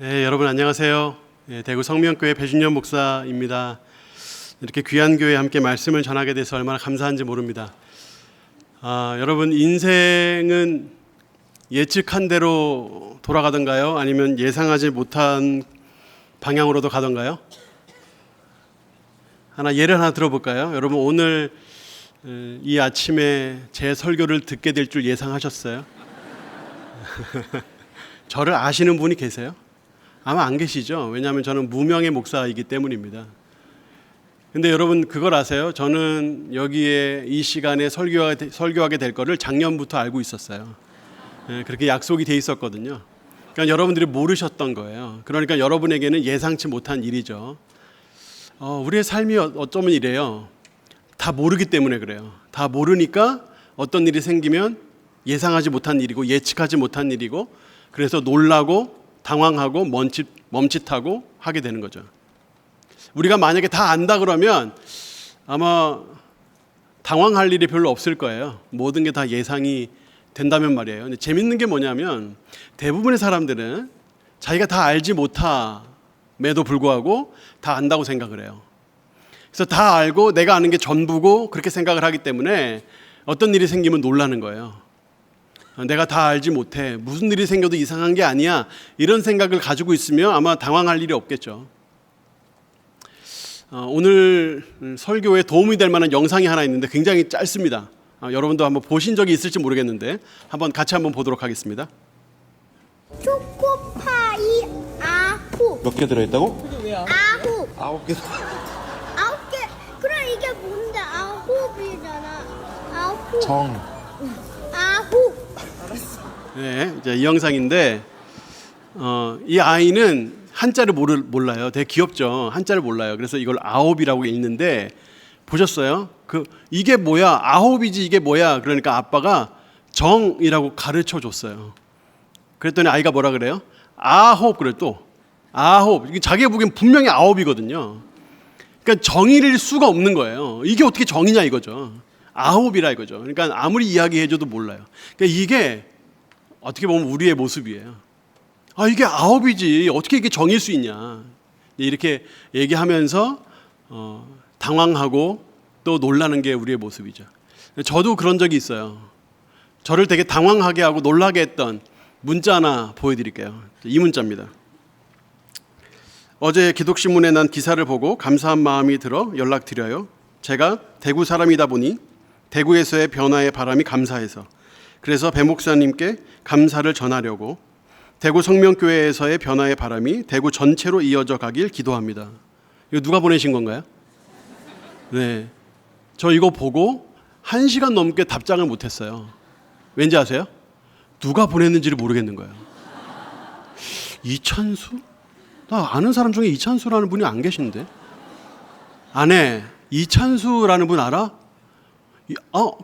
네, 여러분 안녕하세요. 대구 성명교회 배준현 목사입니다. 이렇게 귀한 교회에 함께 말씀을 전하게 돼서 얼마나 감사한지 모릅니다. 여러분 인생은 예측한 대로 돌아가던가요? 아니면 예상하지 못한 방향으로도 가던가요? 예를 하나 들어볼까요? 여러분 오늘 이 아침에 제 설교를 듣게 될 줄 예상하셨어요? 저를 아시는 분이 계세요? 아마 안 계시죠? 왜냐하면 저는 무명의 목사이기 때문입니다. 근데 여러분 그걸 아세요? 저는 여기에 이 시간에 설교하게 될 거를 작년부터 알고 있었어요. 그렇게 약속이 돼 있었거든요. 그러니까 여러분들이 모르셨던 거예요. 그러니까 여러분에게는 예상치 못한 일이죠. 우리의 삶이 어쩌면 이래요. 다 모르기 때문에 그래요. 다 모르니까 어떤 일이 생기면 예상하지 못한 일이고 예측하지 못한 일이고 그래서 놀라고 당황하고 멈칫하고 하게 되는 거죠. 우리가 만약에 다 안다 그러면 아마 당황할 일이 별로 없을 거예요. 모든 게 다 예상이 된다면 말이에요. 근데 재밌는 게 뭐냐면 대부분의 사람들은 자기가 다 알지 못함에도 불구하고 다 안다고 생각을 해요. 그래서 다 알고 내가 아는 게 전부고 그렇게 생각을 하기 때문에 어떤 일이 생기면 놀라는 거예요. 내가 다 알지 못해. 무슨 일이 생겨도 이상한 게 아니야. 이런 생각을 가지고 있으면 아마 당황할 일이 없겠죠. 오늘 설교에 도움이 될 만한 영상이 하나 있는데 굉장히 짧습니다. 여러분도 한번 보신 적이 있을지 모르겠는데 같이 한번 보도록 하겠습니다. 초코파이 아홉. 몇 개 들어있다고? 아홉. 9개. 9개. 그럼 이게 뭔데? 아홉이잖아. 아홉. 아홉. 네, 이제 이 영상인데 이 아이는 한자를 몰라요. 되게 귀엽죠. 한자를 몰라요. 그래서 이걸 아홉이라고 읽는데 보셨어요? 이게 뭐야? 아홉이지 이게 뭐야? 그러니까 아빠가 정이라고 가르쳐 줬어요. 그랬더니 아이가 뭐라 그래요? 아홉 그래 또 아홉. 이게 자기가 보기엔 분명히 아홉이거든요. 그러니까 정의일 수가 없는 거예요. 이게 어떻게 정이냐 이거죠. 아홉이라 이거죠. 그러니까 아무리 이야기해줘도 몰라요. 그러니까 이게 어떻게 보면 우리의 모습이에요. 이게 아홉이지 어떻게 이게 정일 수 있냐 이렇게 얘기하면서 당황하고 또 놀라는 게 우리의 모습이죠. 저도 그런 적이 있어요. 저를 되게 당황하게 하고 놀라게 했던 문자 하나 보여드릴게요. 이 문자입니다. 어제 기독신문에 난 기사를 보고 감사한 마음이 들어 연락드려요. 제가 대구 사람이다 보니 대구에서의 변화의 바람이 감사해서 그래서 배 목사님께 감사를 전하려고 대구 성명교회에서의 변화의 바람이 대구 전체로 이어져 가길 기도합니다. 이거 누가 보내신 건가요? 네, 저 이거 보고 1시간 넘게 답장을 못했어요. 왠지 아세요? 누가 보냈는지를 모르겠는 거예요. 이찬수? 나 아는 사람 중에 이찬수라는 분이 안 계신데. 아내, 이찬수라는 분 알아?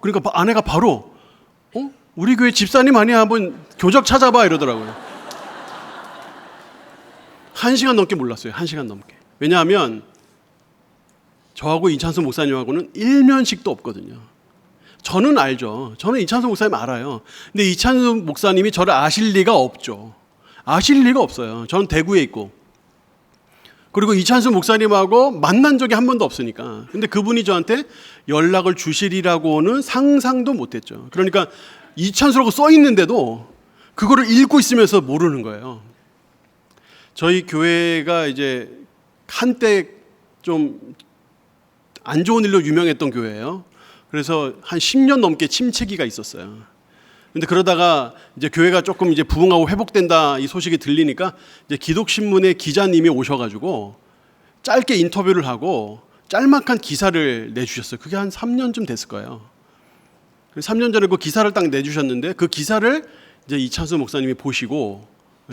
그러니까 아내가 바로 우리 교회 집사님 아니야? 한번 교적 찾아봐 이러더라고요. 1시간 넘게 몰랐어요. 1시간 넘게. 왜냐하면 저하고 이찬수 목사님하고는 일면식도 없거든요. 저는 알죠. 저는 이찬수 목사님 알아요. 근데 이찬수 목사님이 저를 아실 리가 없죠. 아실 리가 없어요. 저는 대구에 있고 그리고 이찬수 목사님하고 만난 적이 한 번도 없으니까. 근데 그분이 저한테 연락을 주시리라고는 상상도 못했죠. 그러니까 이찬수라고 써 있는데도 그거를 읽고 있으면서 모르는 거예요. 저희 교회가 이제 한때 좀 안 좋은 일로 유명했던 교회예요. 그래서 한 10년 넘게 침체기가 있었어요. 근데 그러다가 이제 교회가 조금 이제 부흥하고 회복된다 이 소식이 들리니까 이제 기독신문의 기자님이 오셔가지고 짧게 인터뷰를 하고 짤막한 기사를 내주셨어요. 그게 한 3년쯤 됐을 거예요. 3년 전에 그 기사를 딱 내주셨는데 그 기사를 이제 이찬수 목사님이 보시고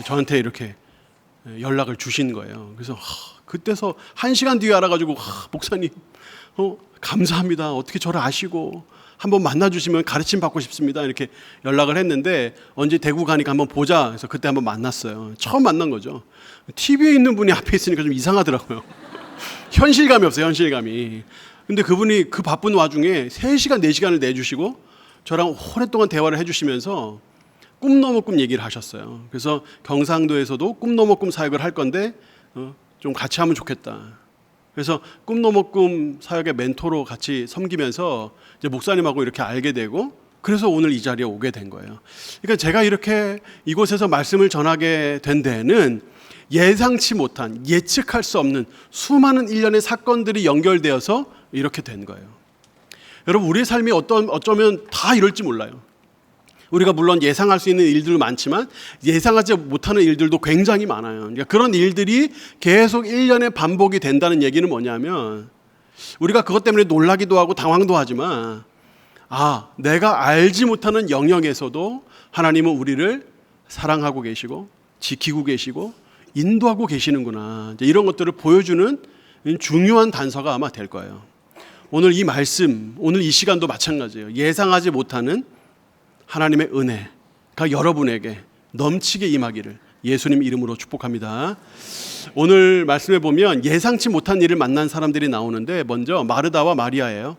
저한테 이렇게 연락을 주신 거예요. 그래서 그때서 1시간 뒤에 알아가지고 목사님 감사합니다. 어떻게 저를 아시고 한번 만나주시면 가르침 받고 싶습니다. 이렇게 연락을 했는데 언제 대구 가니까 한번 보자. 그래서 그때 한번 만났어요. 처음 만난 거죠. TV에 있는 분이 앞에 있으니까 좀 이상하더라고요. 현실감이 없어요. 현실감이. 근데 그분이 그 바쁜 와중에 3시간 4시간을 내주시고 저랑 오랫동안 대화를 해주시면서 꿈 넘어 꿈 얘기를 하셨어요. 그래서 경상도에서도 꿈 넘어 꿈 사역을 할 건데 좀 같이 하면 좋겠다. 그래서 꿈 넘어 꿈 사역의 멘토로 같이 섬기면서 이제 목사님하고 이렇게 알게 되고, 그래서 오늘 이 자리에 오게 된 거예요. 그러니까 제가 이렇게 이곳에서 말씀을 전하게 된 데는 예상치 못한, 예측할 수 없는 수많은 일련의 사건들이 연결되어서 이렇게 된 거예요. 여러분, 우리의 삶이 어쩌면 다 이럴지 몰라요. 우리가 물론 예상할 수 있는 일들도 많지만 예상하지 못하는 일들도 굉장히 많아요. 그러니까 그런 일들이 계속 일련의 반복이 된다는 얘기는 뭐냐면, 우리가 그것 때문에 놀라기도 하고 당황도 하지만, 내가 알지 못하는 영역에서도 하나님은 우리를 사랑하고 계시고 지키고 계시고 인도하고 계시는구나, 이제 이런 것들을 보여주는 중요한 단서가 아마 될 거예요. 오늘 이 말씀, 오늘 이 시간도 마찬가지예요. 예상하지 못하는 하나님의 은혜가 여러분에게 넘치게 임하기를 예수님 이름으로 축복합니다. 오늘 말씀에 보면 예상치 못한 일을 만난 사람들이 나오는데, 먼저 마르다와 마리아예요.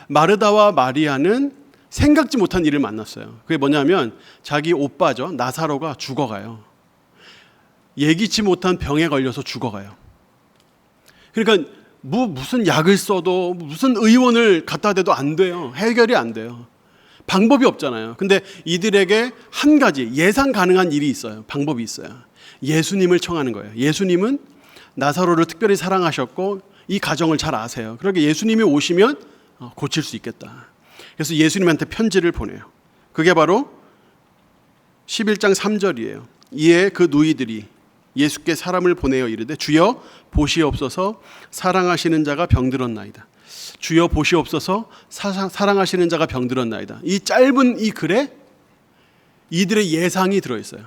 마르다와 마리아는 생각지 못한 일을 만났어요. 그게 뭐냐면 자기 오빠죠, 나사로가 죽어가요. 예기치 못한 병에 걸려서 죽어가요. 그러니까 무슨 약을 써도 무슨 의원을 갖다 대도 안 돼요. 해결이 안 돼요. 방법이 없잖아요. 근데 이들에게 한 가지 예상 가능한 일이 있어요. 방법이 있어요. 예수님을 청하는 거예요. 예수님은 나사로를 특별히 사랑하셨고 이 가정을 잘 아세요. 그러니까 예수님이 오시면 고칠 수 있겠다. 그래서 예수님한테 편지를 보내요. 그게 바로 11장 3절이에요. 이에 그 누이들이 예수께 사람을 보내어 이르되 주여 보시옵소서 사랑하시는 자가 병들었나이다. 주여 보시옵소서 사랑하시는 자가 병들었나이다. 이 짧은 이 글에 이들의 예상이 들어있어요.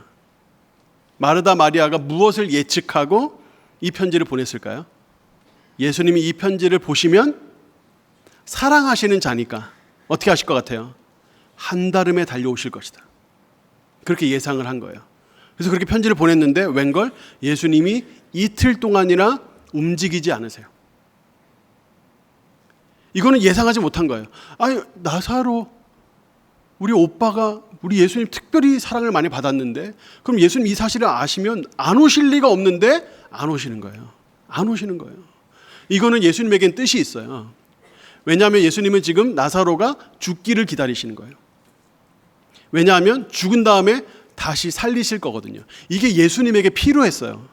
마르다 마리아가 무엇을 예측하고 이 편지를 보냈을까요? 예수님이 이 편지를 보시면 사랑하시는 자니까 어떻게 하실 것 같아요? 한달음에 달려오실 것이다. 그렇게 예상을 한 거예요. 그래서 그렇게 편지를 보냈는데 웬걸 예수님이 이틀 동안이나 움직이지 않으세요. 이거는 예상하지 못한 거예요. 나사로 우리 오빠가 우리 예수님 특별히 사랑을 많이 받았는데, 그럼 예수님 이 사실을 아시면 안 오실 리가 없는데 안 오시는 거예요. 안 오시는 거예요. 이거는 예수님에겐 뜻이 있어요. 왜냐하면 예수님은 지금 나사로가 죽기를 기다리시는 거예요. 왜냐하면 죽은 다음에 다시 살리실 거거든요. 이게 예수님에게 필요했어요.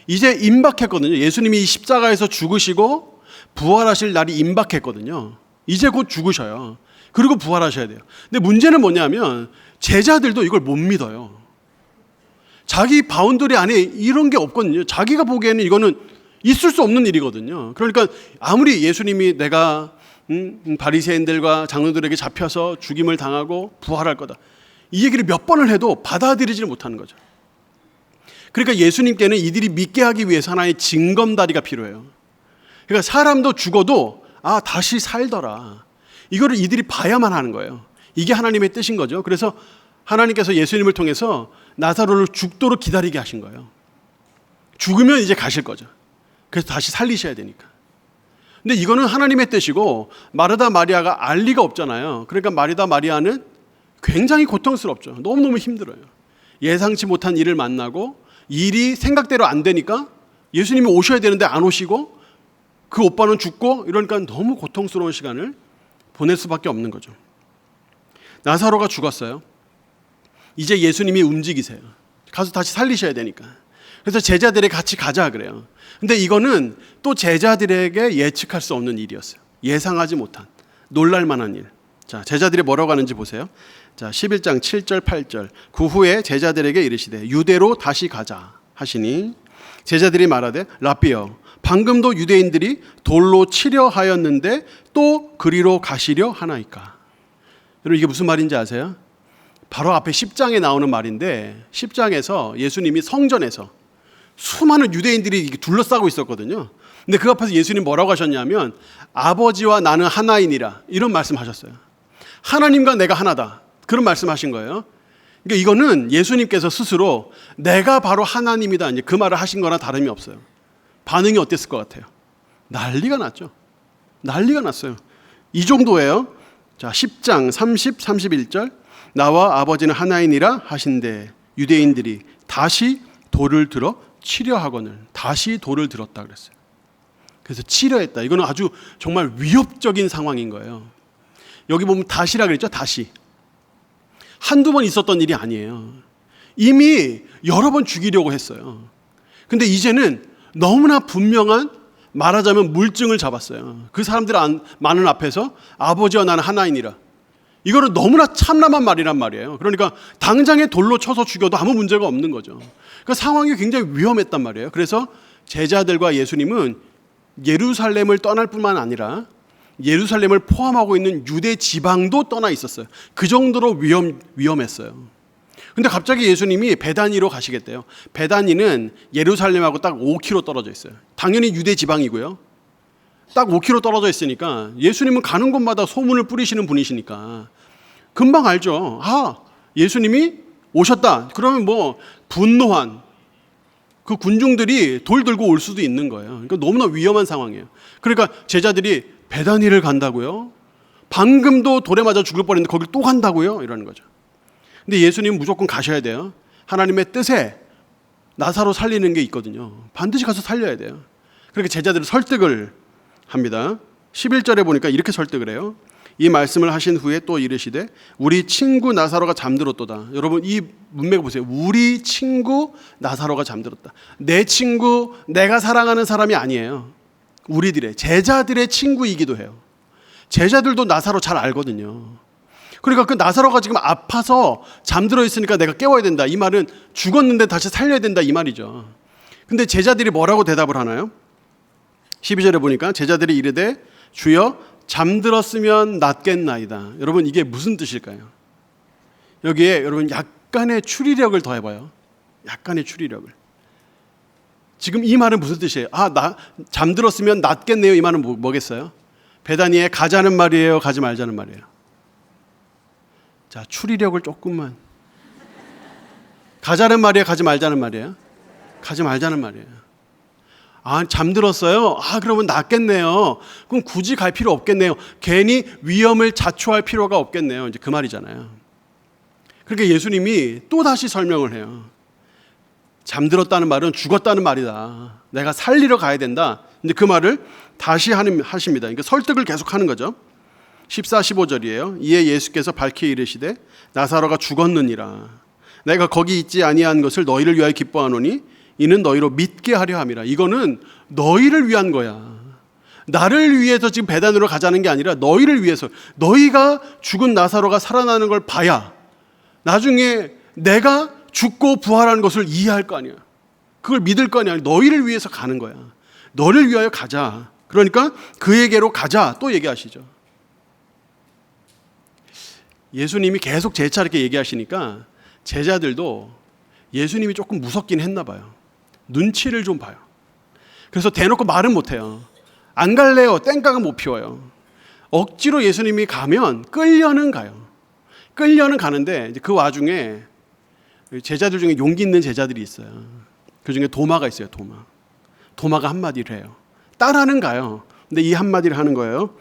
이제 임박했거든요. 예수님이 이 십자가에서 죽으시고 부활하실 날이 임박했거든요. 이제 곧 죽으셔요. 그리고 부활하셔야 돼요. 근데 문제는 뭐냐면 제자들도 이걸 못 믿어요. 자기 바운더리 안에 이런 게 없거든요. 자기가 보기에는 이거는 있을 수 없는 일이거든요. 그러니까 아무리 예수님이 내가 바리새인들과 장로들에게 잡혀서 죽임을 당하고 부활할 거다, 이 얘기를 몇 번을 해도 받아들이지 못하는 거죠. 그러니까 예수님께는 이들이 믿게 하기 위해서 하나의 징검다리가 필요해요. 그러니까 사람도 죽어도 다시 살더라, 이거를 이들이 봐야만 하는 거예요. 이게 하나님의 뜻인 거죠. 그래서 하나님께서 예수님을 통해서 나사로를 죽도록 기다리게 하신 거예요. 죽으면 이제 가실 거죠. 그래서 다시 살리셔야 되니까. 근데 이거는 하나님의 뜻이고 마르다 마리아가 알 리가 없잖아요. 그러니까 마르다 마리아는 굉장히 고통스럽죠. 너무너무 힘들어요. 예상치 못한 일을 만나고 일이 생각대로 안 되니까 예수님이 오셔야 되는데 안 오시고 그 오빠는 죽고, 이러니까 너무 고통스러운 시간을 보낼 수밖에 없는 거죠. 나사로가 죽었어요. 이제 예수님이 움직이세요. 가서 다시 살리셔야 되니까. 그래서 제자들이 같이 가자 그래요. 근데 이거는 또 제자들에게 예측할 수 없는 일이었어요. 예상하지 못한, 놀랄만한 일. 자, 제자들이 뭐라고 하는지 보세요. 자, 11장 7절 8절. 그 후에 제자들에게 이르시되 유대로 다시 가자 하시니 제자들이 말하되 라삐여 방금도 유대인들이 돌로 치려 하였는데 또 그리로 가시려 하나이까. 여러분, 이게 무슨 말인지 아세요? 바로 앞에 10장에 나오는 말인데, 10장에서 예수님이 성전에서 수많은 유대인들이 둘러싸고 있었거든요. 근데 그 앞에서 예수님 뭐라고 하셨냐면 아버지와 나는 하나이니라, 이런 말씀하셨어요. 하나님과 내가 하나다, 그런 말씀하신 거예요. 그러니까 이거는 예수님께서 스스로 내가 바로 하나님이다, 이제 그 말을 하신 거나 다름이 없어요. 반응이 어땠을 것 같아요? 난리가 났죠. 난리가 났어요. 이 정도예요. 자, 10장 30, 31절. 나와 아버지는 하나이니라 하신대 유대인들이 다시 돌을 들어 치려 하거늘. 다시 돌을 들었다 그랬어요. 그래서 치려했다. 이거는 아주 정말 위협적인 상황인 거예요. 여기 보면 다시라 그랬죠. 다시. 한두 번 있었던 일이 아니에요. 이미 여러 번 죽이려고 했어요. 근데 이제는 너무나 분명한, 말하자면 물증을 잡았어요. 그 사람들 많은 앞에서 아버지와 나는 하나이니라. 이거는 너무나 참남한 말이란 말이에요. 그러니까 당장에 돌로 쳐서 죽여도 아무 문제가 없는 거죠. 그러니까 상황이 굉장히 위험했단 말이에요. 그래서 제자들과 예수님은 예루살렘을 떠날 뿐만 아니라 예루살렘을 포함하고 있는 유대 지방도 떠나 있었어요. 그 정도로 위험했어요. 근데 갑자기 예수님이 베다니로 가시겠대요. 베다니는 예루살렘하고 딱 5km 떨어져 있어요. 당연히 유대 지방이고요. 딱 5km 떨어져 있으니까 예수님은 가는 곳마다 소문을 뿌리시는 분이시니까 금방 알죠. 아, 예수님이 오셨다. 그러면 뭐 분노한 그 군중들이 돌 들고 올 수도 있는 거예요. 그러니까 너무나 위험한 상황이에요. 그러니까 제자들이 베다니를 간다고요? 방금도 돌에 맞아 죽을 뻔했는데 거길 또 간다고요? 이러는 거죠. 근데 예수님은 무조건 가셔야 돼요. 하나님의 뜻에 나사로 살리는 게 있거든요. 반드시 가서 살려야 돼요. 그렇게 제자들을 설득을 합니다. 11절에 보니까 이렇게 설득을 해요. 이 말씀을 하신 후에 또 이르시되 우리 친구 나사로가 잠들었도다. 여러분 이 문맥을 보세요. 우리 친구 나사로가 잠들었다. 내 친구, 내가 사랑하는 사람이 아니에요. 우리들의, 제자들의 친구이기도 해요. 제자들도 나사로 잘 알거든요. 그러니까 그 나사로가 지금 아파서 잠들어 있으니까 내가 깨워야 된다. 이 말은 죽었는데 다시 살려야 된다 이 말이죠. 근데 제자들이 뭐라고 대답을 하나요? 12절에 보니까 제자들이 이르되 주여 잠들었으면 낫겠나이다. 여러분 이게 무슨 뜻일까요? 여기에 여러분 약간의 추리력을 더해봐요. 약간의 추리력을. 지금 이 말은 무슨 뜻이에요? 아, 나 잠들었으면 낫겠네요. 이 말은 뭐겠어요? 베다니에 가자는 말이에요? 가지 말자는 말이에요? 자, 추리력을 조금만. 가자는 말이에요? 가지 말자는 말이에요? 가지 말자는 말이에요. 아, 잠들었어요? 아, 그러면 낫겠네요. 그럼 굳이 갈 필요 없겠네요. 괜히 위험을 자초할 필요가 없겠네요. 이제 그 말이잖아요. 그러니까 예수님이 또 다시 설명을 해요. 잠들었다는 말은 죽었다는 말이다. 내가 살리러 가야 된다. 근데 그 말을 다시 하십니다. 그러니까 설득을 계속하는 거죠. 14, 15절이에요. 이에 예수께서 밝히 이르시되 나사로가 죽었느니라. 내가 거기 있지 아니한 것을 너희를 위하여 기뻐하노니 이는 너희로 믿게 하려 함이라. 이거는 너희를 위한 거야. 나를 위해서 지금 베단으로 가자는 게 아니라 너희를 위해서. 너희가 죽은 나사로가 살아나는 걸 봐야 나중에 내가 죽고 부활하는 것을 이해할 거 아니야. 그걸 믿을 거 아니야. 너희를 위해서 가는 거야. 너를 위하여 가자. 그러니까 그에게로 가자 또 얘기하시죠. 예수님이 계속 재차 이렇게 얘기하시니까 제자들도 예수님이 조금 무섭긴 했나 봐요. 눈치를 좀 봐요. 그래서 대놓고 말은 못해요. 안 갈래요. 땡깡은 못 피워요. 억지로 예수님이 가면 끌려는 가요. 끌려는 가는데 그 와중에 제자들 중에 용기 있는 제자들이 있어요. 그 중에 도마가 있어요. 도마가 한마디를 해요. 따라는 가요. 근데 이 한마디를 하는 거예요.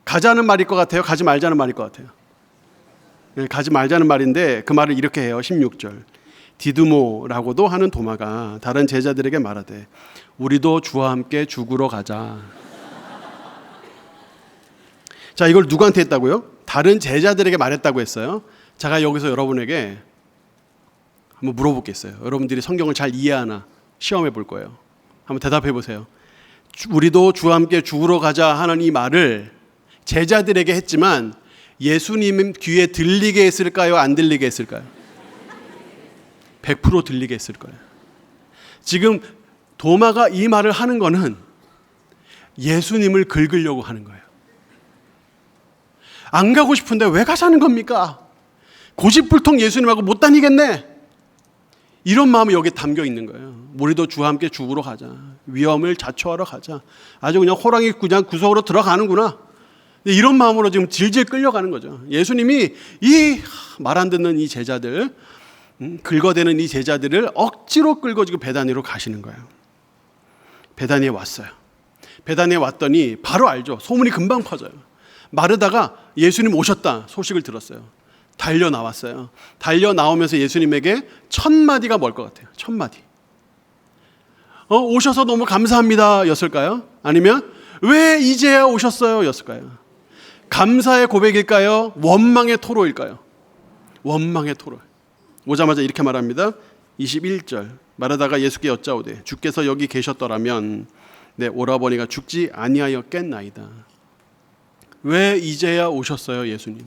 가자는 말일 것 같아요? 가지 말자는 말일 것 같아요? 가지 말자는 말인데 그 말을 이렇게 해요. 16절. 디드모라고도 하는 도마가 다른 제자들에게 말하되 우리도 주와 함께 죽으러 가자. 자, 이걸 누구한테 했다고요? 다른 제자들에게 말했다고 했어요. 제가 여기서 여러분에게 한번 물어보겠어요. 여러분들이 성경을 잘 이해하나 시험해 볼 거예요. 한번 대답해 보세요. 우리도 주와 함께 죽으러 가자 하는 이 말을 제자들에게 했지만 예수님 귀에 들리게 했을까요? 안 들리게 했을까요? 100% 들리게 했을 거예요. 지금 도마가 이 말을 하는 거는 예수님을 긁으려고 하는 거예요. 안 가고 싶은데 왜 가자는 겁니까? 고집불통 예수님하고 못 다니겠네. 이런 마음이 여기에 담겨 있는 거예요. 우리도 주와 함께 죽으러 가자. 위험을 자초하러 가자. 아주 그냥 호랑이 그냥 구석으로 들어가는구나. 이런 마음으로 지금 질질 끌려가는 거죠. 예수님이 이 말 안 듣는 이 제자들, 긁어대는 이 제자들을 억지로 끌고 지금 베다니로 가시는 거예요. 베다니에 왔어요. 베다니에 왔더니 바로 알죠. 소문이 금방 퍼져요. 마르다가 예수님 오셨다 소식을 들었어요. 달려 나왔어요. 달려 나오면서 예수님에게 첫 마디가 뭘 것 같아요? 첫 마디. 오셔서 너무 감사합니다 였을까요? 아니면 왜 이제야 오셨어요 였을까요? 감사의 고백일까요? 원망의 토로일까요? 원망의 토로. 오자마자 이렇게 말합니다. 21절 말하다가 예수께 여짜오되 주께서 여기 계셨더라면 내 오라버니가 죽지 아니하였겠나이다. 왜 이제야 오셨어요 예수님?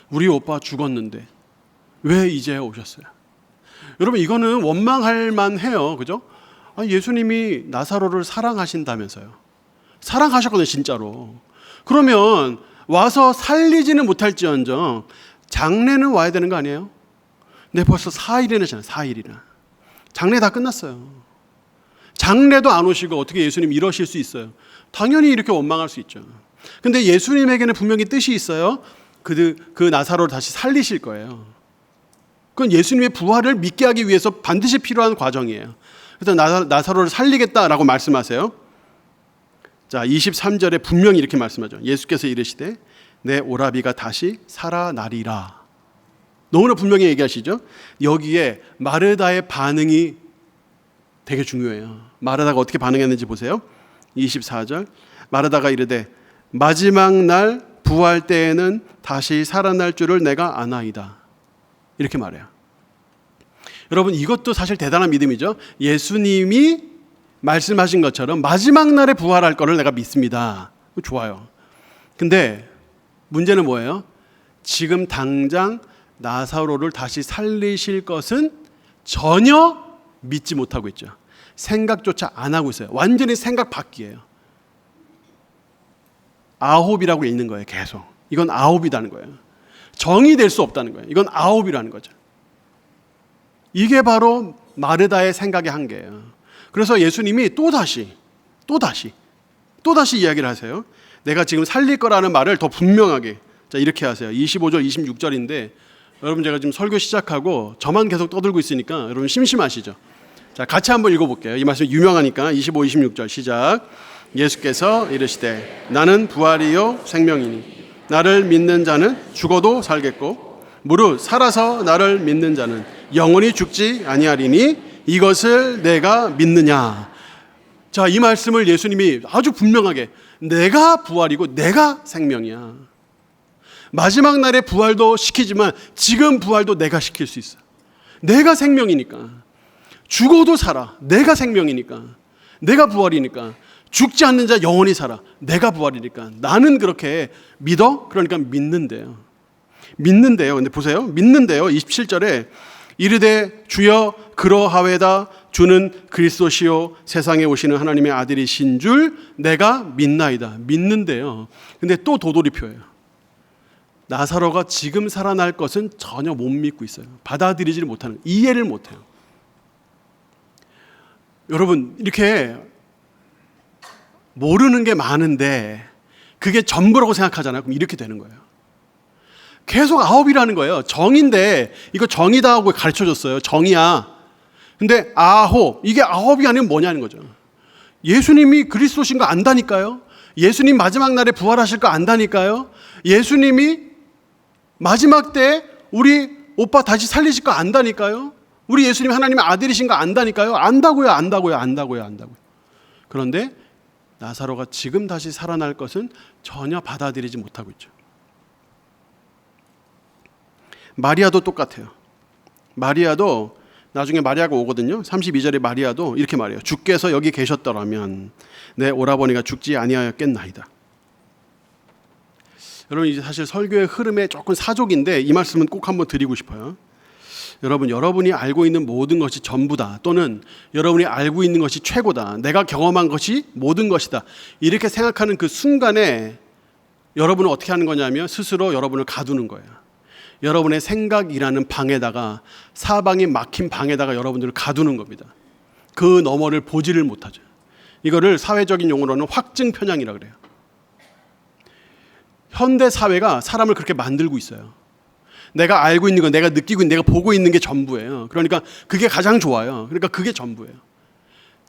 우리 오빠 죽었는데 왜 이제야 오셨어요? 여러분 이거는 원망할 만해요. 그죠? 예수님이 나사로를 사랑하신다면서요. 사랑하셨거든요 진짜로. 그러면 와서 살리지는 못할지언정 장례는 와야 되는 거 아니에요? 근데 벌써 4일이나 지났어요. 4일이나. 장례 다 끝났어요. 장례도 안 오시고 어떻게 예수님 이러실 수 있어요? 당연히 이렇게 원망할 수 있죠. 근데 예수님에게는 분명히 뜻이 있어요. 그 나사로를 다시 살리실 거예요. 그건 예수님의 부활을 믿게 하기 위해서 반드시 필요한 과정이에요. 그래서 나사로를 살리겠다라고 말씀하세요. 자, 23절에 분명히 이렇게 말씀하죠. 예수께서 이르시되 내 오라비가 다시 살아나리라. 너무나 분명히 얘기하시죠. 여기에 마르다의 반응이 되게 중요해요. 마르다가 어떻게 반응했는지 보세요. 24절 마르다가 이르되 마지막 날 부활 때에는 다시 살아날 줄을 내가 아나이다. 이렇게 말해요. 여러분 이것도 사실 대단한 믿음이죠. 예수님이 말씀하신 것처럼 마지막 날에 부활할 거를 내가 믿습니다. 좋아요. 근데 문제는 뭐예요? 지금 당장 나사로를 다시 살리실 것은 전혀 믿지 못하고 있죠. 생각조차 안 하고 있어요. 완전히 생각 밖이에요. 아홉이라고 읽는 거예요. 계속. 이건 아홉이라는 거예요. 정이 될 수 없다는 거예요. 이건 아홉이라는 거죠. 이게 바로 마르다의 생각의 한계예요. 그래서 예수님이 또다시 이야기를 하세요. 내가 지금 살릴 거라는 말을 더 분명하게. 자, 이렇게 하세요. 25절, 26절인데 여러분 제가 지금 설교 시작하고 저만 계속 떠들고 있으니까 여러분 심심하시죠? 자, 같이 한번 읽어볼게요. 이 말씀 유명하니까 25, 26절 시작. 예수께서 이르시되 나는 부활이요 생명이니 나를 믿는 자는 죽어도 살겠고 무릇 살아서 나를 믿는 자는 영원히 죽지 아니하리니 이것을 내가 믿느냐. 자, 이 말씀을 예수님이 아주 분명하게 내가 부활이고 내가 생명이야. 마지막 날에 부활도 시키지만 지금 부활도 내가 시킬 수 있어. 내가 생명이니까. 죽어도 살아. 내가 생명이니까. 내가 부활이니까. 죽지 않는 자 영원히 살아. 내가 부활이니까. 나는 그렇게 믿어? 그러니까 믿는데요. 근데 보세요. 믿는데요. 27절에 이르되 주여 그러하외다 주는 그리스도시요 세상에 오시는 하나님의 아들이신 줄 내가 믿나이다. 믿는데요. 근데 또 도돌이표예요. 나사로가 지금 살아날 것은 전혀 못 믿고 있어요. 받아들이지를 못하는, 이해를 못해요. 여러분 이렇게 모르는 게 많은데 그게 전부라고 생각하잖아요. 그럼 이렇게 되는 거예요. 계속 아홉이라는 거예요. 정인데 이거 정이다 하고 가르쳐줬어요. 정이야. 근데 아홉, 이게 아홉이 아니면 뭐냐는 거죠. 예수님이 그리스도신 거 안다니까요. 예수님 마지막 날에 부활하실 거 안다니까요. 예수님이 마지막 때 우리 오빠 다시 살리실 거 안다니까요. 우리 예수님 하나님의 아들이신 거 안다니까요. 안다고요. 그런데 나사로가 지금 다시 살아날 것은 전혀 받아들이지 못하고 있죠. 마리아도 똑같아요. 마리아도 나중에 마리아가 오거든요. 32절에 마리아도 이렇게 말해요. 주께서 여기 계셨더라면 내 오라버니가 죽지 아니하였겠나이다. 여러분 이제 사실 설교의 흐름에 조금 사족인데 이 말씀은 꼭 한번 드리고 싶어요. 여러분이 알고 있는 모든 것이 전부다, 또는 여러분이 알고 있는 것이 최고다, 내가 경험한 것이 모든 것이다, 이렇게 생각하는 그 순간에 여러분은 어떻게 하는 거냐면 스스로 여러분을 가두는 거예요. 여러분의 생각이라는 방에다가, 사방이 막힌 방에다가 여러분들을 가두는 겁니다. 그 너머를 보지를 못하죠. 이거를 사회적인 용어로는 확증 편향이라고 그래요. 현대 사회가 사람을 그렇게 만들고 있어요. 내가 알고 있는 건, 내가 느끼고 있는, 내가 보고 있는 게 전부예요. 그러니까 그게 가장 좋아요. 그러니까 그게 전부예요.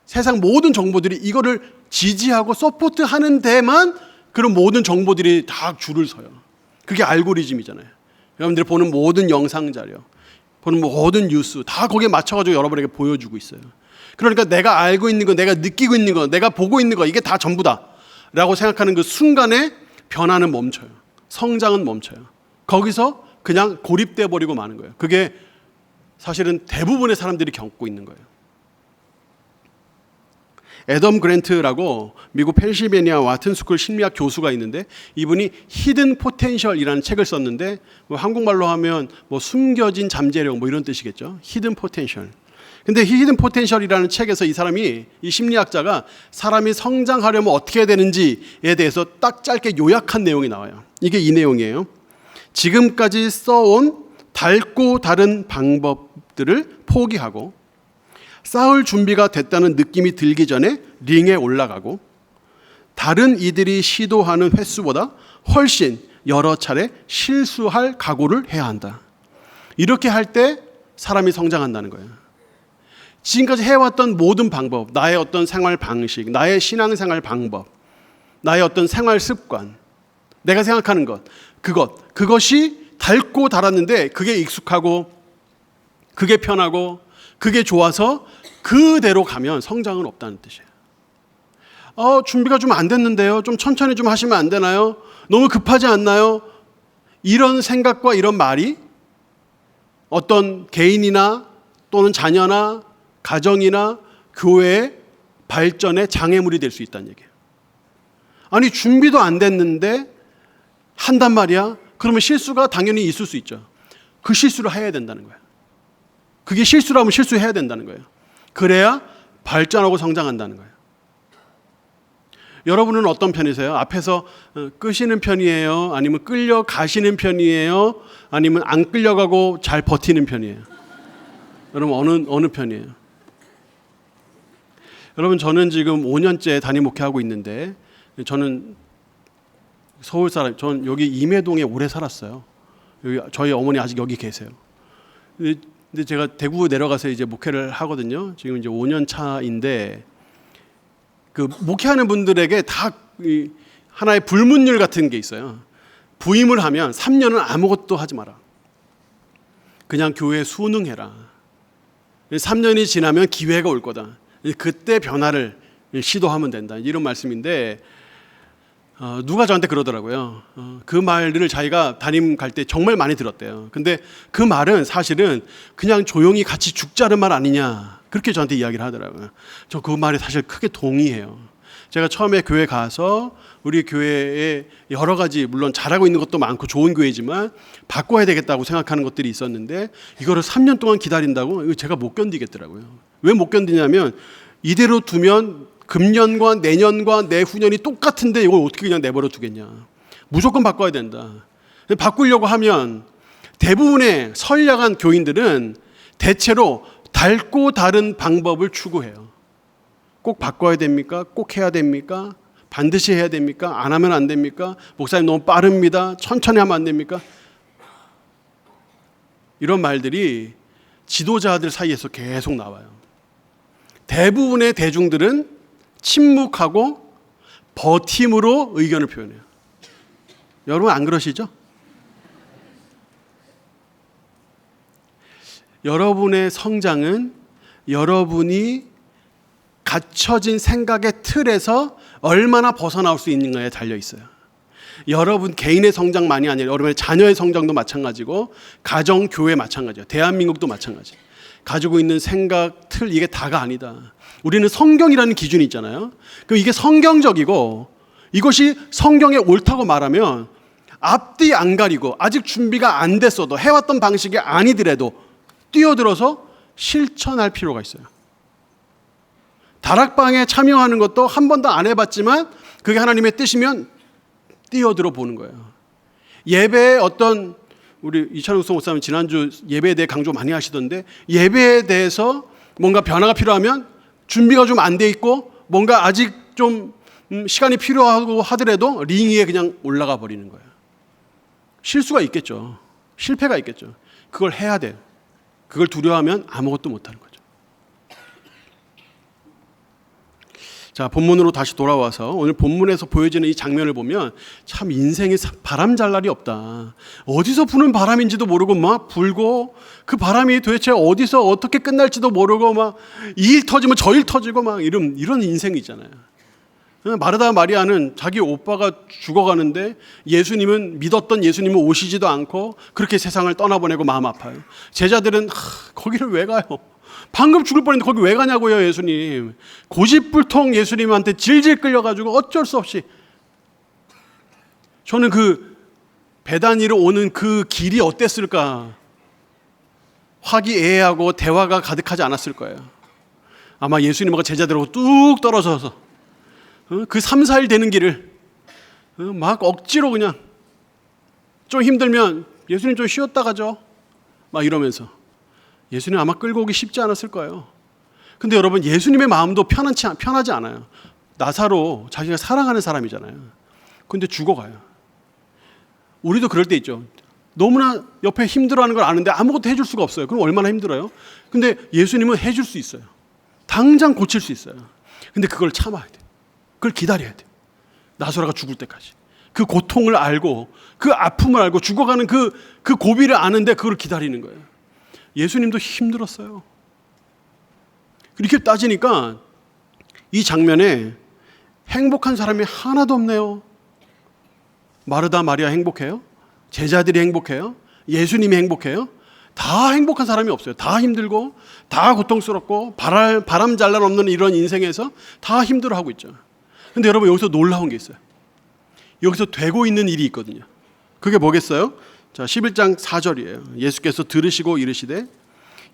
세상 모든 정보들이 이거를 지지하고 서포트하는 데만 그런 모든 정보들이 다 줄을 서요. 그게 알고리즘이잖아요. 여러분들이 보는 모든 영상 자료, 보는 모든 뉴스 다 거기에 맞춰가지고 여러분에게 보여주고 있어요. 그러니까 내가 알고 있는 거, 내가 느끼고 있는 거, 내가 보고 있는 거 이게 다 전부다 라고 생각하는 그 순간에 변화는 멈춰요. 성장은 멈춰요. 거기서 그냥 고립돼 버리고 마는 거예요. 그게 사실은 대부분의 사람들이 겪고 있는 거예요. 애덤 그랜트라고 미국 펜실베니아 와튼스쿨 심리학 교수가 있는데 이분이 히든 포텐셜이라는 책을 썼는데 뭐 한국말로 하면 뭐 숨겨진 잠재력 뭐 이런 뜻이겠죠. 히든 포텐셜. 근데 히든 포텐셜이라는 책에서 이 사람이, 이 심리학자가 사람이 성장하려면 어떻게 해야 되는지에 대해서 딱 짧게 요약한 내용이 나와요. 이게 이 내용이에요. 지금까지 써온 닳고 다른 방법들을 포기하고 싸울 준비가 됐다는 느낌이 들기 전에 링에 올라가고 다른 이들이 시도하는 횟수보다 훨씬 여러 차례 실수할 각오를 해야 한다. 이렇게 할 때 사람이 성장한다는 거예요. 지금까지 해왔던 모든 방법, 나의 어떤 생활 방식, 나의 신앙생활 방법, 나의 어떤 생활 습관, 내가 생각하는 것, 그것이 닳고 닳았는데 그게 익숙하고 그게 편하고 그게 좋아서 그대로 가면 성장은 없다는 뜻이에요. 준비가 좀 안 됐는데요. 좀 천천히 좀 하시면 안 되나요? 너무 급하지 않나요? 이런 생각과 이런 말이 어떤 개인이나 또는 자녀나 가정이나 교회의 발전의 장애물이 될 수 있다는 얘기예요. 아니 준비도 안 됐는데 한단 말이야? 그러면 실수가 당연히 있을 수 있죠. 그 실수를 해야 된다는 거예요. 그게 실수라면 실수해야 된다는 거예요. 그래야 발전하고 성장한다는 거예요. 여러분은 어떤 편이세요? 앞에서 끄시는 편이에요? 아니면 끌려가시는 편이에요? 아니면 안 끌려가고 잘 버티는 편이에요? 여러분 어느 편이에요? 여러분 저는 지금 5년째 담임 목회하고 있는데 저는 서울 사람, 저는 여기 임해동에 오래 살았어요. 여기 저희 어머니 아직 여기 계세요. 근데 제가 대구 내려가서 이제 목회를 하거든요. 지금 이제 5년 차인데 그 목회하는 분들에게 다 하나의 불문율 같은 게 있어요. 부임을 하면 3년은 아무것도 하지 마라. 그냥 교회에 순응해라. 3년이 지나면 기회가 올 거다. 그때 변화를 시도하면 된다. 이런 말씀인데 누가 저한테 그러더라고요. 그 말들을 자기가 담임 갈 때 정말 많이 들었대요. 근데 그 말은 사실은 그냥 조용히 같이 죽자는 말 아니냐. 그렇게 저한테 이야기를 하더라고요. 저 그 말에 사실 크게 동의해요. 제가 처음에 교회 가서 우리 교회에 여러 가지 물론 잘하고 있는 것도 많고 좋은 교회지만 바꿔야 되겠다고 생각하는 것들이 있었는데 이거를 3년 동안 기다린다고 이거 제가 못 견디겠더라고요. 왜 못 견디냐면 이대로 두면 금년과 내년과 내후년이 똑같은데 이걸 어떻게 그냥 내버려 두겠냐. 무조건 바꿔야 된다. 바꾸려고 하면 대부분의 선량한 교인들은 대체로 닳고 다른 방법을 추구해요. 꼭 바꿔야 됩니까? 꼭 해야 됩니까? 반드시 해야 됩니까? 안 하면 안 됩니까? 목사님 너무 빠릅니다. 천천히 하면 안 됩니까? 이런 말들이 지도자들 사이에서 계속 나와요. 대부분의 대중들은 침묵하고 버팀으로 의견을 표현해요. 여러분 안 그러시죠? 여러분의 성장은 여러분이 갇혀진 생각의 틀에서 얼마나 벗어나올 수 있는가에 달려 있어요. 여러분 개인의 성장만이 아니라 여러분의 자녀의 성장도 마찬가지고 가정, 교회 마찬가지예요. 대한민국도 마찬가지. 가지고 있는 생각, 틀 이게 다가 아니다. 우리는 성경이라는 기준이 있잖아요. 그럼 이게 성경적이고 이것이 성경에 옳다고 말하면 앞뒤 안 가리고 아직 준비가 안 됐어도 해왔던 방식이 아니더라도 뛰어들어서 실천할 필요가 있어요. 다락방에 참여하는 것도 한 번도 안 해봤지만 그게 하나님의 뜻이면 뛰어들어 보는 거예요. 예배에 어떤 우리 이찬욱 목사님 지난주 예배에 대해 강조 많이 하시던데 예배에 대해서 뭔가 변화가 필요하면 준비가 좀 안 돼 있고 뭔가 아직 좀 시간이 필요하고 하더라도 링 위에 그냥 올라가 버리는 거예요. 실수가 있겠죠. 실패가 있겠죠. 그걸 해야 돼요. 그걸 두려워하면 아무것도 못하는 거죠. 자, 본문으로 다시 돌아와서 오늘 본문에서 보여지는 이 장면을 보면 참 인생에 바람 잘 날이 없다. 어디서 부는 바람인지도 모르고 막 불고, 그 바람이 도대체 어디서 어떻게 끝날지도 모르고 막 이 일 터지면 저 일 터지고 막 이런 인생이잖아요. 마르다 마리아는 자기 오빠가 죽어가는데 예수님은, 믿었던 예수님은 오시지도 않고 그렇게 세상을 떠나보내고 마음 아파요. 제자들은 거기를 왜 가요? 방금 죽을 뻔했는데 거기 왜 가냐고요, 예수님. 고집불통 예수님한테 질질 끌려가지고 어쩔 수 없이. 저는 그 베다니로 오는 그 길이 어땠을까? 화기애애하고 대화가 가득하지 않았을 거예요. 아마 예수님하고 제자들하고 뚝 떨어져서 그 3, 4일 되는 길을 막 억지로 그냥 좀 힘들면 예수님 좀 쉬었다 가죠, 막 이러면서. 예수님 아마 끌고 오기 쉽지 않았을 거예요. 근데 여러분, 예수님의 마음도 편하지 않아요. 나사로 자기가 사랑하는 사람이잖아요. 근데 죽어가요. 우리도 그럴 때 있죠. 너무나 옆에 힘들어하는 걸 아는데 아무것도 해줄 수가 없어요. 그럼 얼마나 힘들어요? 근데 예수님은 해줄 수 있어요. 당장 고칠 수 있어요. 근데 그걸 참아야 돼요. 그걸 기다려야 돼요. 나사로가 죽을 때까지. 그 고통을 알고, 그 아픔을 알고, 죽어가는 그 고비를 아는데 그걸 기다리는 거예요. 예수님도 힘들었어요. 이렇게 따지니까 이 장면에 행복한 사람이 하나도 없네요. 마르다 마리아 행복해요? 제자들이 행복해요? 예수님이 행복해요? 다 행복한 사람이 없어요. 다 힘들고, 다 고통스럽고, 바람 잘 날 없는 이런 인생에서 다 힘들어하고 있죠. 근데 여러분, 여기서 놀라운 게 있어요. 여기서 되고 있는 일이 있거든요. 그게 뭐겠어요? 자, 11장 4절이에요. 예수께서 들으시고 이르시되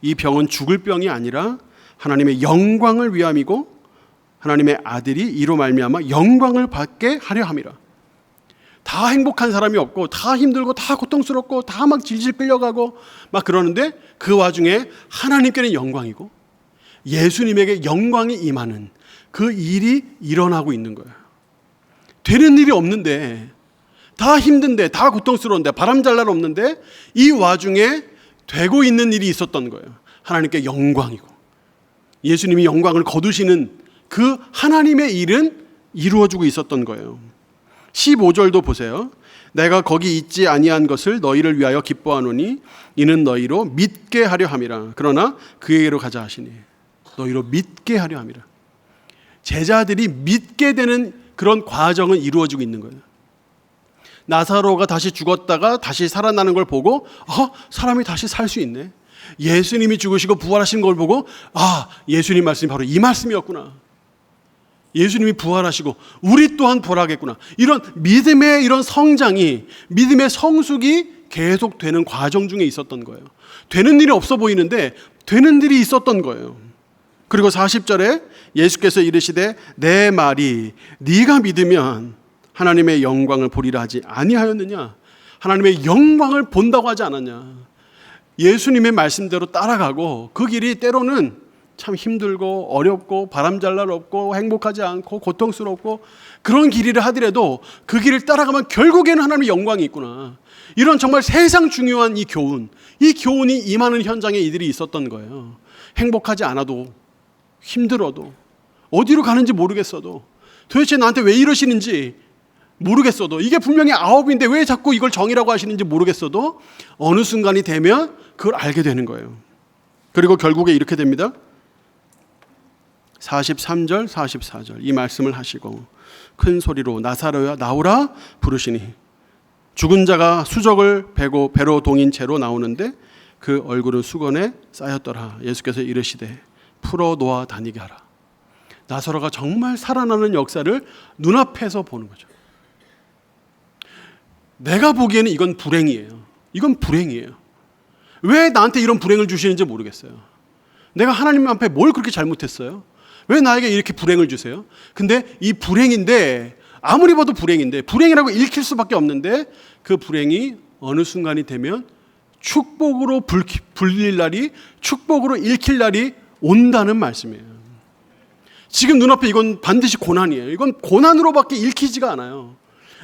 이 병은 죽을 병이 아니라 하나님의 영광을 위함이고 하나님의 아들이 이로 말미암아 영광을 받게 하려 함이라. 다 행복한 사람이 없고, 다 힘들고, 다 고통스럽고, 다 막 질질 끌려가고 막 그러는데 그 와중에 하나님께는 영광이고 예수님에게 영광이 임하는 그 일이 일어나고 있는 거예요. 되는 일이 없는데, 다 힘든데, 다 고통스러운데, 바람 잘 날 없는데 이 와중에 되고 있는 일이 있었던 거예요. 하나님께 영광이고 예수님이 영광을 거두시는 그 하나님의 일은 이루어지고 있었던 거예요. 15절도 보세요. 내가 거기 있지 아니한 것을 너희를 위하여 기뻐하노니 이는 너희로 믿게 하려 함이라. 그러나 그에게로 가자 하시니 너희로 믿게 하려 함이라. 제자들이 믿게 되는 그런 과정은 이루어지고 있는 거예요. 나사로가 다시 죽었다가 다시 살아나는 걸 보고 사람이 다시 살 수 있네. 예수님이 죽으시고 부활하신 걸 보고 예수님 말씀이 바로 이 말씀이었구나. 예수님이 부활하시고 우리 또한 부활하겠구나. 이런 믿음의 이런 성장이, 믿음의 성숙이 계속되는 과정 중에 있었던 거예요. 되는 일이 없어 보이는데 되는 일이 있었던 거예요. 그리고 40절에 예수께서 이르시되 내 말이 네가 믿으면 하나님의 영광을 보리라 하지 아니하였느냐. 하나님의 영광을 본다고 하지 않았냐. 예수님의 말씀대로 따라가고 그 길이 때로는 참 힘들고 어렵고 바람 잘 날 없고 행복하지 않고 고통스럽고 그런 길이를 하더라도 그 길을 따라가면 결국에는 하나님의 영광이 있구나. 이런 정말 세상 중요한 이 교훈이 임하는 현장에 이들이 있었던 거예요. 행복하지 않아도, 힘들어도, 어디로 가는지 모르겠어도, 도대체 나한테 왜 이러시는지 모르겠어도, 이게 분명히 9인데 왜 자꾸 이걸 정이라고 하시는지 모르겠어도 어느 순간이 되면 그걸 알게 되는 거예요. 그리고 결국에 이렇게 됩니다. 43절 44절 이 말씀을 하시고 큰 소리로 나사로야 나오라 부르시니 죽은 자가 수적을 배로 동인 채로 나오는데 그 얼굴은 수건에 쌓였더라. 예수께서 이르시되 풀어 놓아 다니게 하라. 나사로가 정말 살아나는 역사를 눈앞에서 보는 거죠. 내가 보기에는 이건 불행이에요. 이건 불행이에요. 왜 나한테 이런 불행을 주시는지 모르겠어요. 내가 하나님 앞에 뭘 그렇게 잘못했어요? 왜 나에게 이렇게 불행을 주세요? 근데 이 불행인데, 아무리 봐도 불행인데, 불행이라고 읽힐 수밖에 없는데 그 불행이 어느 순간이 되면 축복으로 불릴 날이, 축복으로 읽힐 날이 온다는 말씀이에요. 지금 눈앞에 이건 반드시 고난이에요. 이건 고난으로밖에 읽히지가 않아요.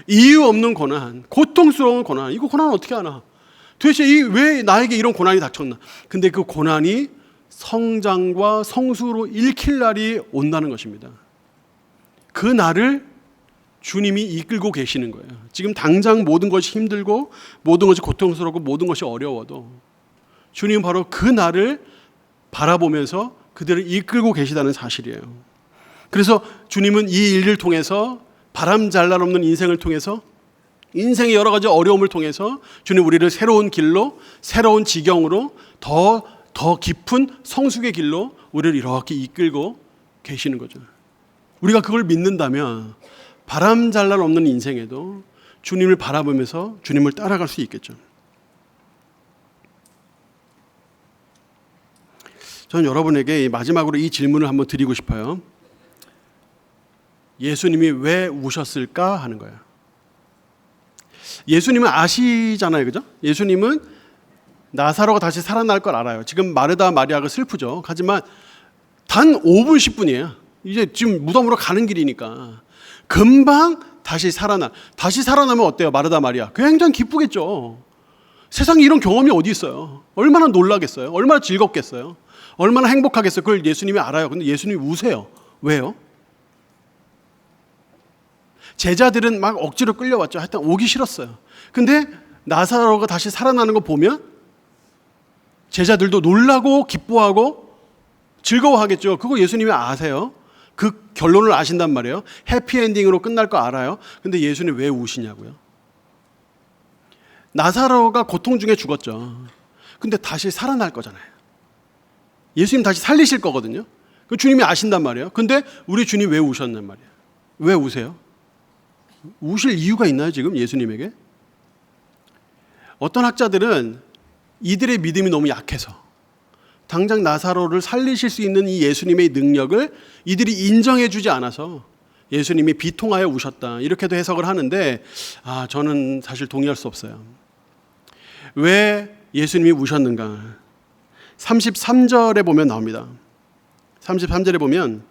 이유 없는 고난, 고통스러운 고난. 이거 고난 어떻게 하나? 도대체 왜 나에게 이런 고난이 닥쳤나? 근데 그 고난이 성장과 성수로 읽힐 날이 온다는 것입니다. 그 날을 주님이 이끌고 계시는 거예요. 지금 당장 모든 것이 힘들고 모든 것이 고통스럽고 모든 것이 어려워도 주님은 바로 그 날을 바라보면서 그들을 이끌고 계시다는 사실이에요. 그래서 주님은 이 일을 통해서 바람잘날 없는 인생을 통해서 인생의 여러 가지 어려움을 통해서 주님 우리를 새로운 길로 새로운 지경으로 더 깊은 성숙의 길로 우리를 이렇게 이끌고 계시는 거죠. 우리가 그걸 믿는다면 바람잘날 없는 인생에도 주님을 바라보면서 주님을 따라갈 수 있겠죠. 저는 여러분에게 마지막으로 이 질문을 한번 드리고 싶어요. 예수님이 왜 우셨을까 하는 거예요. 예수님은 아시잖아요, 그죠? 예수님은 나사로가 다시 살아날 걸 알아요. 지금 마르다 마리아가 슬프죠. 하지만 단 5분 10분이에요. 이제 지금 무덤으로 가는 길이니까 금방 다시 살아나면 어때요? 마르다 마리아 굉장히 기쁘겠죠. 세상에 이런 경험이 어디 있어요? 얼마나 놀라겠어요? 얼마나 즐겁겠어요? 얼마나 행복하겠어요? 그걸 예수님이 알아요. 근데 예수님이 우세요. 왜요? 제자들은 막 억지로 끌려왔죠. 하여튼 오기 싫었어요. 근데 나사로가 다시 살아나는 거 보면 제자들도 놀라고 기뻐하고 즐거워하겠죠. 그거 예수님이 아세요. 그 결론을 아신단 말이에요. 해피엔딩으로 끝날 거 알아요. 근데 예수님 왜 우시냐고요. 나사로가 고통 중에 죽었죠. 근데 다시 살아날 거잖아요. 예수님 다시 살리실 거거든요. 그 주님이 아신단 말이에요. 근데 우리 주님 왜 우셨냔 말이에요. 왜 우세요? 우실 이유가 있나요, 지금 예수님에게? 어떤 학자들은 이들의 믿음이 너무 약해서 당장 나사로를 살리실 수 있는 이 예수님의 능력을 이들이 인정해 주지 않아서 예수님이 비통하여 우셨다. 이렇게도 해석을 하는데 저는 사실 동의할 수 없어요. 왜 예수님이 우셨는가? 33절에 보면 나옵니다. 33절에 보면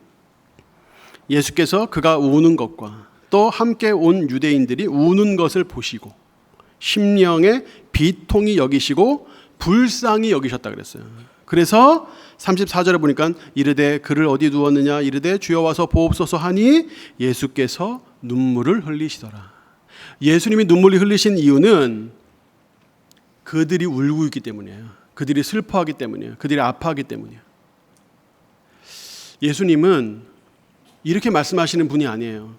예수께서 그가 우는 것과 또 함께 온 유대인들이 우는 것을 보시고 심령에 비통히 여기시고 불쌍히 여기셨다 그랬어요. 그래서 34절에 보니까 이르되 그를 어디 두었느냐 이르되 주여 와서 보옵소서 하니 예수께서 눈물을 흘리시더라. 예수님이 눈물을 흘리신 이유는 그들이 울고 있기 때문이에요. 그들이 슬퍼하기 때문이에요. 그들이 아파하기 때문이에요. 예수님은 이렇게 말씀하시는 분이 아니에요.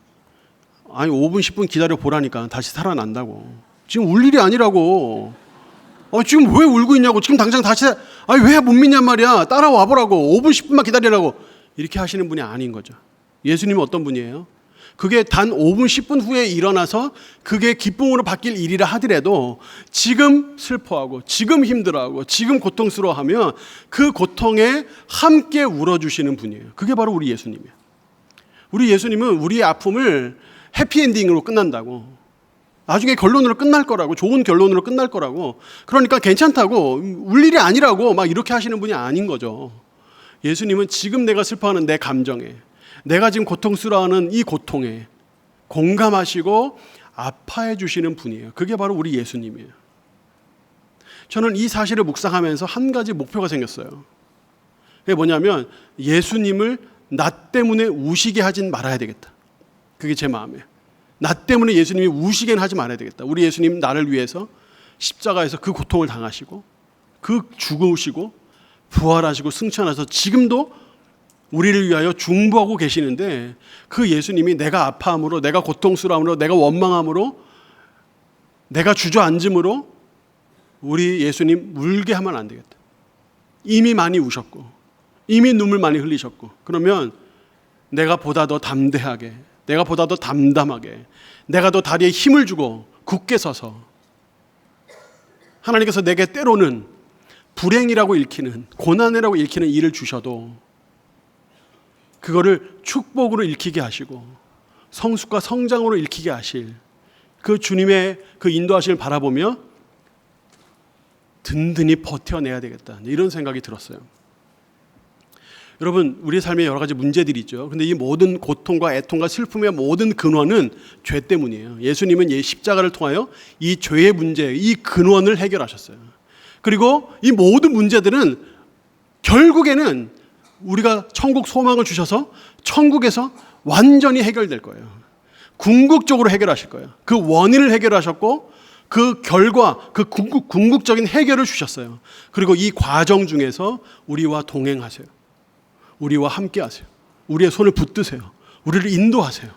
아니 5분 10분 기다려 보라니까 다시 살아난다고. 지금 울 일이 아니라고. 지금 왜 울고 있냐고. 지금 당장 다시 왜 못 믿냔 말이야. 따라와 보라고. 5분 10분만 기다리라고. 이렇게 하시는 분이 아닌 거죠. 예수님은 어떤 분이에요? 그게 단 5분 10분 후에 일어나서 그게 기쁨으로 바뀔 일이라 하더라도 지금 슬퍼하고 지금 힘들어하고 지금 고통스러워하면 그 고통에 함께 울어주시는 분이에요. 그게 바로 우리 예수님이에요. 우리 예수님은 우리의 아픔을 해피엔딩으로 끝난다고, 나중에 결론으로 끝날 거라고, 좋은 결론으로 끝날 거라고, 그러니까 괜찮다고, 울 일이 아니라고 막 이렇게 하시는 분이 아닌 거죠. 예수님은 지금 내가 슬퍼하는 내 감정에, 내가 지금 고통스러워하는 이 고통에 공감하시고 아파해 주시는 분이에요. 그게 바로 우리 예수님이에요. 저는 이 사실을 묵상하면서 한 가지 목표가 생겼어요. 그게 뭐냐면 예수님을 나 때문에 우시게 하진 말아야 되겠다. 그게 제 마음이에요. 나 때문에 예수님이 우시게는 하지 말아야 되겠다. 우리 예수님 나를 위해서 십자가에서 그 고통을 당하시고 그 죽으시고 부활하시고 승천하셔서 지금도 우리를 위하여 중보하고 계시는데 그 예수님이 내가 아파함으로, 내가 고통스러움으로, 내가 원망함으로, 내가 주저앉음으로 우리 예수님 울게 하면 안 되겠다. 이미 많이 우셨고 이미 눈물 많이 흘리셨고, 그러면 내가 보다 더 담대하게, 내가 보다 더 담담하게, 내가 더 다리에 힘을 주고 굳게 서서 하나님께서 내게 때로는 불행이라고 읽히는, 고난이라고 읽히는 일을 주셔도 그거를 축복으로 읽히게 하시고 성숙과 성장으로 읽히게 하실 그 주님의 그 인도하심을 바라보며 든든히 버텨내야 되겠다, 이런 생각이 들었어요. 여러분, 우리의 삶에 여러 가지 문제들이 있죠. 근데 이 모든 고통과 애통과 슬픔의 모든 근원은 죄 때문이에요. 예수님은 십자가를 통하여 이 죄의 문제, 이 근원을 해결하셨어요. 그리고 이 모든 문제들은 결국에는 우리가 천국 소망을 주셔서 천국에서 완전히 해결될 거예요. 궁극적으로 해결하실 거예요. 그 원인을 해결하셨고 그 결과, 그 궁극적인 해결을 주셨어요. 그리고 이 과정 중에서 우리와 동행하세요. 우리와 함께 하세요. 우리의 손을 붙드세요. 우리를 인도하세요.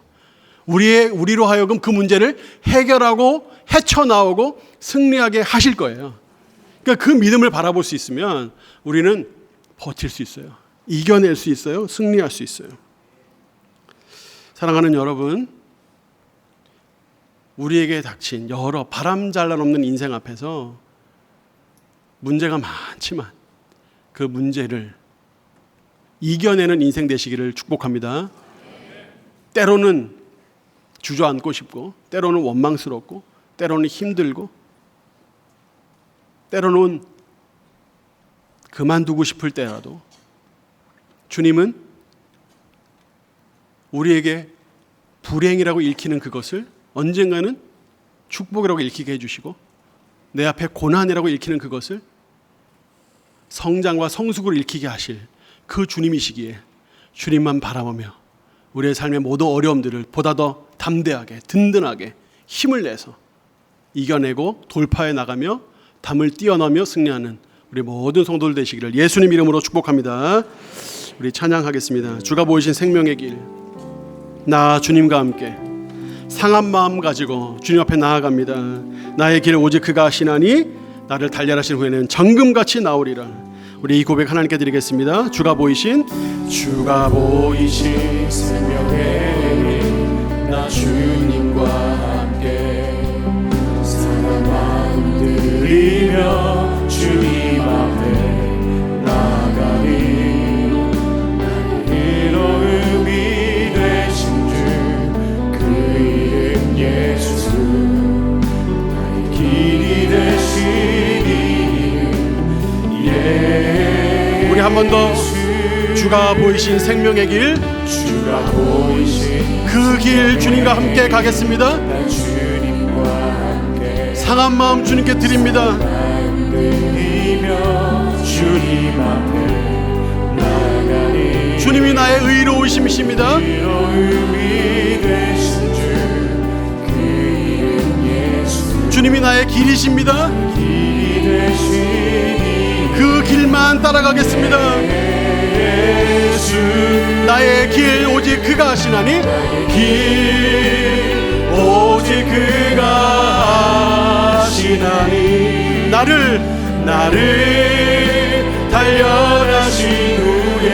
우리로 하여금 그 문제를 해결하고 헤쳐나오고 승리하게 하실 거예요. 그러니까 그 믿음을 바라볼 수 있으면 우리는 버틸 수 있어요. 이겨낼 수 있어요. 승리할 수 있어요. 사랑하는 여러분, 우리에게 닥친 여러 바람잘날 없는 인생 앞에서 문제가 많지만 그 문제를 이겨내는 인생 되시기를 축복합니다. 때로는 주저앉고 싶고, 때로는 원망스럽고, 때로는 힘들고, 때로는 그만두고 싶을 때라도 주님은 우리에게 불행이라고 읽히는 그것을 언젠가는 축복이라고 읽히게 해주시고, 내 앞에 고난이라고 읽히는 그것을 성장과 성숙으로 읽히게 하실 그 주님이시기에 주님만 바라보며 우리의 삶의 모든 어려움들을 보다 더 담대하게, 든든하게 힘을 내서 이겨내고 돌파해 나가며 담을 뛰어넘으며 승리하는 우리 모든 성도들 되시기를 예수님 이름으로 축복합니다. 우리 찬양하겠습니다. 주가 보이신 생명의 길, 나 주님과 함께 상한 마음 가지고 주님 앞에 나아갑니다. 나의 길 오직 그가 하시나니 나를 달려하신 후에는 정금같이 나오리라. 우리 이 고백 하나님께 드리겠습니다. 주가 보이신 생명의 길, 나 주님과 함께 상한 마음 들이며 주님 앞에 나가리. 나의 이름이 되신 주 그 이름 예수, 나의 길이 되신 이름. 우리 한 번 더 주가 보이신 생명의 길, 주가 보이신 그 길 주님과 함께 가겠습니다. 나 주님과 함께 상한 마음 주님께 드립니다. 드리며 주님 앞에 나가니. 주님이 나의 의로우심이십니다. 의로움이 되신 주 그 이름 예수, 주님이 나의 길이십니다. 길이 되신 그 길만 따라가겠습니다. 예수, 나의 길 오직 그가 하시나니 길 오직 그가 하시나니. 나를 단련하신 후에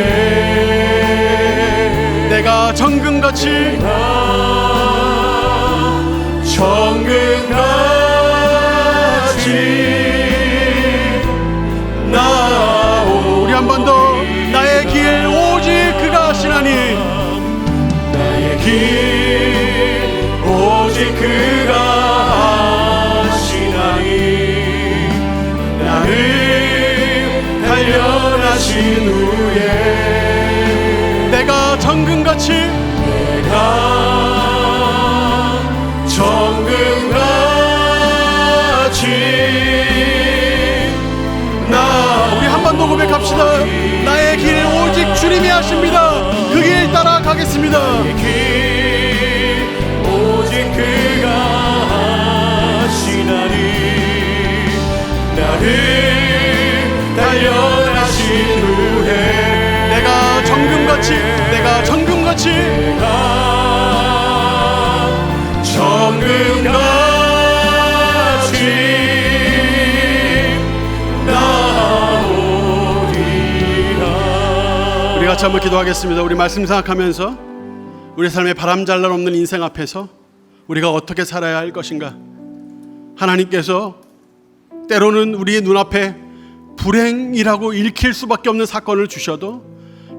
내가 정금같이 정금같이 나오. 우리 한 번 더 나의 길 오직 그가 하시나니 나의 길 오직 그가 하시나니. 나를 단련하신 후에 내가 정금같이 우리 한 번 더 고백합시다. 나의 길 오직 주님이 하십니다. 그 길 따라 가겠습니다. 길 오직 그가 하시나니. 나를 단련하신 후에 내가 정금같이 정금같이 나오리라. 우리 같이 한번 기도하겠습니다. 우리 말씀 생각하면서 우리 삶의 바람잘날 없는 인생 앞에서 우리가 어떻게 살아야 할 것인가. 하나님께서 때로는 우리의 눈앞에 불행이라고 읽힐 수밖에 없는 사건을 주셔도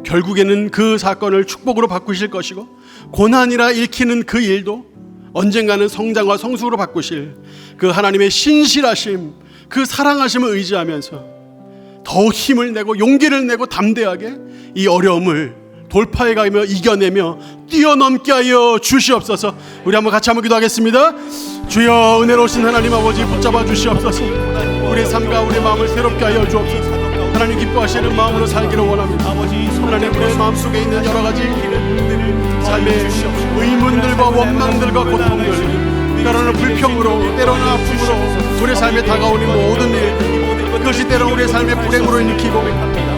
결국에는 그 사건을 축복으로 바꾸실 것이고, 고난이라 읽히는 그 일도 언젠가는 성장과 성숙으로 바꾸실 그 하나님의 신실하심, 그 사랑하심을 의지하면서 더욱 힘을 내고 용기를 내고 담대하게 이 어려움을 돌파해가며 이겨내며 뛰어넘게 하여 주시옵소서. 우리 한번 같이 한번 기도하겠습니다. 주여, 은혜로우신 하나님 아버지, 붙잡아 주시옵소서. 우리의 삶과 우리의 마음을 새롭게 하여 주옵소서. 하나님 기뻐하시는 마음으로 살기를 원합니다. 하나님, 우리의 마음속에 있는 여러 가지 삶의 의문들과 원망들과 고통들, 때로는 불평으로, 때로는 아픔으로 우리의 삶에 다가오는 모든 일, 그것이 때로는 우리의 삶의 불행으로 일으키고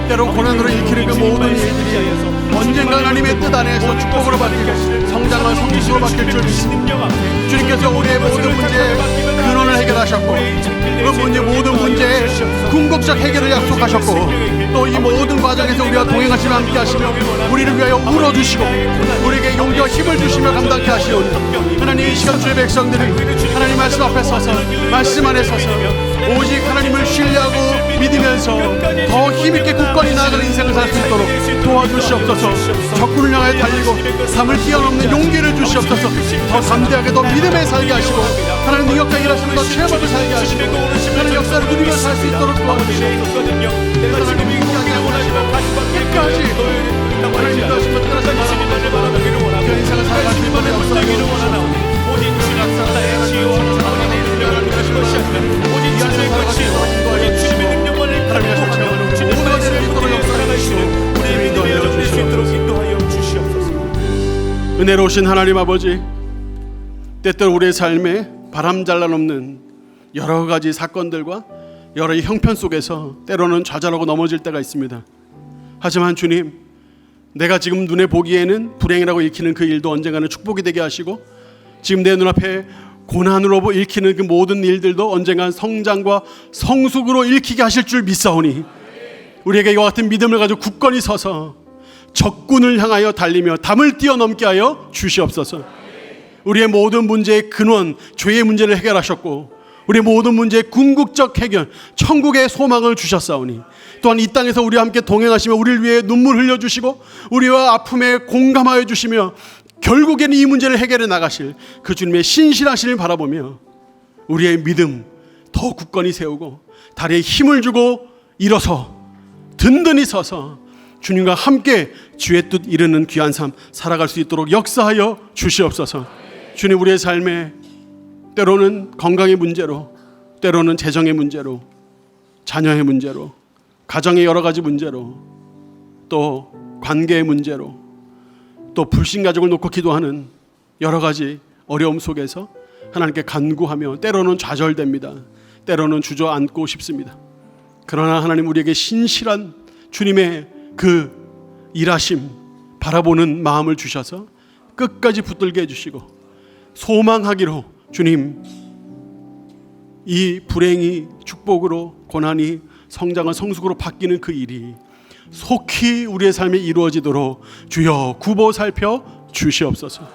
때로는 고난으로 일으키는 그 모든 일들이 언젠가 하나님의 뜻 안에서 축복으로 바뀌고 성장과 성식으로 바뀔 줄 믿습니다. 주님께서 우리의 모든 문제의 근원을 해결하셨고 그 문제 모든 문제의 궁극적 해결을 약속하셨고 또 이 모든 과정에서 우리와 동행하시며 함께 하시며 우리를 위하여 울어주시고 우리에게 용기와 힘을 주시며 감당케 하시오니 하나님, 이 시간 주의 백성들이 하나님 말씀 앞에 서서 말씀 안에 서서 오직 하나님을 신뢰하고 믿으면서 더 힘있게 굳건히 나아가는 인생을 살 수 있도록 도와주시옵소서. 적군을 향해 달리고 삶을 뛰어넘는 용기를 주시옵소서. 더 담대하게 더 믿음에 살게 하시고 하나님 능력과 일하시면 더 최고를 살게 하시고 하나님 역사를 누리며 살 수 있도록 도와주시옵소서. 하나님 인기하게 원하시고 끝까지 하나님 믿으시면 따라서 그 인생을 살아갈 수 있도록 역사하기를 원하옵나오니 오직 주님 나라의 지요 하나님 것이 아니라 오직 주님의 것이 오직 주님의 능력만을 갈구하며 주님의 말씀을 붙들어 살아가시는 우리의 믿음이 여정될 수 있도록 인도하여 주시옵소서. 은혜로우신 하나님 아버지, 때때로 우리의 삶에 바람잘라 넘는 여러 가지 사건들과 여러 형편 속에서 때로는 좌절하고 넘어질 때가 있습니다. 하지만 주님, 내가 지금 눈에 보기에는 불행이라고 읽히는 그 일도 언젠가는 축복이 되게 하시고 지금 내 눈앞에 고난으로 읽히는 그 모든 일들도 언젠간 성장과 성숙으로 읽히게 하실 줄 믿사오니 우리에게 이와 같은 믿음을 가지고 굳건히 서서 적군을 향하여 달리며 담을 뛰어넘게 하여 주시옵소서. 우리의 모든 문제의 근원, 죄의 문제를 해결하셨고 우리의 모든 문제의 궁극적 해결, 천국의 소망을 주셨사오니 또한 이 땅에서 우리와 함께 동행하시며 우리를 위해 눈물 흘려주시고 우리와 아픔에 공감하여 주시며 결국에는 이 문제를 해결해 나가실 그 주님의 신실하심을 바라보며 우리의 믿음 더 굳건히 세우고 다리에 힘을 주고 일어서 든든히 서서 주님과 함께 주의 뜻 이루는 귀한 삶 살아갈 수 있도록 역사하여 주시옵소서. 주님, 우리의 삶에 때로는 건강의 문제로, 때로는 재정의 문제로, 자녀의 문제로, 가정의 여러 가지 문제로, 또 관계의 문제로, 또 불신가족을 놓고 기도하는 여러 가지 어려움 속에서 하나님께 간구하며 때로는 좌절됩니다. 때로는 주저앉고 싶습니다. 그러나 하나님, 우리에게 신실한 주님의 그 일하심 바라보는 마음을 주셔서 끝까지 붙들게 해주시고 소망하기로 주님, 이 불행이 축복으로, 고난이 성장과 성숙으로 바뀌는 그 일이 속히 우리의 삶에 이루어지도록 주여 구보 살펴 주시옵소서.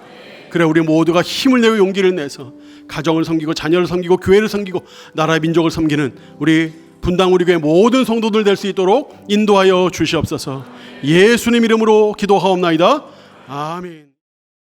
그래 우리 모두가 힘을 내고 용기를 내서 가정을 섬기고 자녀를 섬기고 교회를 섬기고 나라의 민족을 섬기는 우리 분당 우리 교회 모든 성도들 될 수 있도록 인도하여 주시옵소서. 예수님 이름으로 기도하옵나이다. 아멘.